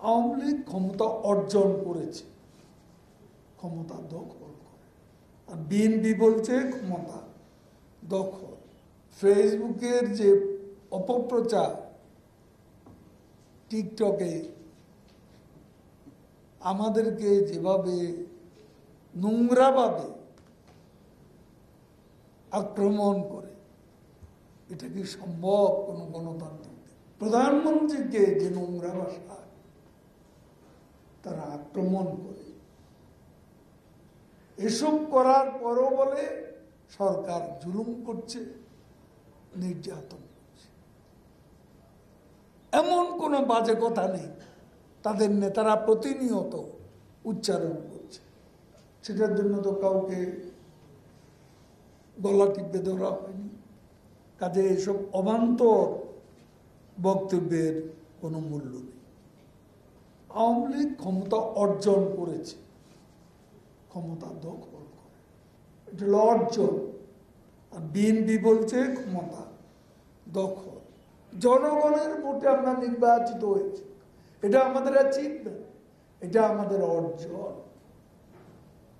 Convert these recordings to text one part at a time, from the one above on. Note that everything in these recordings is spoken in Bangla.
আওয়ামী লীগ ক্ষমতা অর্জন করেছে, ক্ষমতা দখল করে। আর বিএনপি বলছে ক্ষমতা দখল। ফেসবুকের যে অপপ্রচার, টিকটকে আমাদেরকে যেভাবে নোংরাভাবে আক্রমণ করে, এটা কি সম্ভব কোনো গণতান্ত্রিক? প্রধানমন্ত্রীকে যে নোংরা ভাষা তারা আক্রমণ করে, এসব করার পরও বলে সরকার জুলুম করছে, নির্যাতন করছে। এমন কোনো বাজে কথা নেই তাদের নেতারা প্রতিনিয়ত উচ্চারণ করছে। সেটার জন্য তো কাউকে গলা টিপে ধরা হয়নি। কাজে এসব অবান্তর বক্তব্যের কোনো মূল্য নেই। আওয়ামী লীগ ক্ষমতা অর্জন করেছে, ক্ষমতা দখল করে, এটা হলো অর্জন। আর বিএনপি বলছে ক্ষমতা দখল। জনগণের ভোটে আমরা নির্বাচিত হয়েছি, এটা আমাদের অ্যাচিভমেন্ট, এটা আমাদের অর্জন,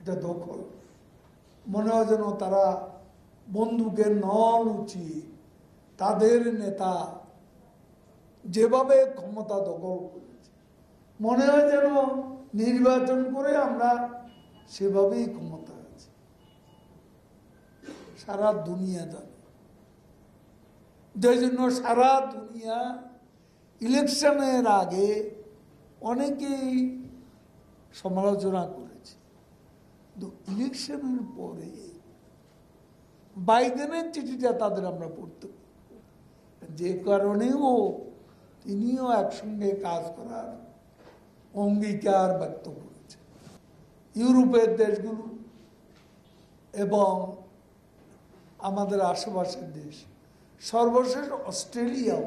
এটা দখল। মনে হয় যেন তারা বন্দুকের নল উচিত, তাদের নেতা যেভাবে ক্ষমতা দখল করেছে, মনে হয় যেন নির্বাচন করে আমরা সেভাবেই ক্ষমতা আছে। সারা দুনিয়া জানে, যে জন্য সারা দুনিয়া ইলেকশনের আগে অনেকেই সমালোচনা করেছে, কিন্তু ইলেকশনের পরে বাইডেনের চিঠিটা তাদের আমরা পড়তে, যে কারণেও তিনিও একসঙ্গে কাজ করার অঙ্গীকার ব্যক্ত করেছে। ইউরোপের দেশগুলো এবং আমাদের আশেপাশের দেশ, সর্বশেষ অস্ট্রেলিয়াও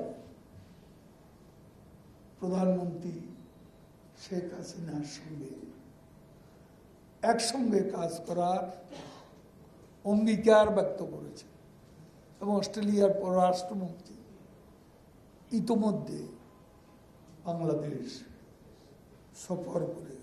প্রধানমন্ত্রী শেখ হাসিনার সঙ্গে একসঙ্গে কাজ করার অঙ্গীকার ব্যক্ত করেছে। এবং অস্ট্রেলিয়ার পররাষ্ট্রমন্ত্রী ইতোমধ্যে বাংলাদেশ সফর করে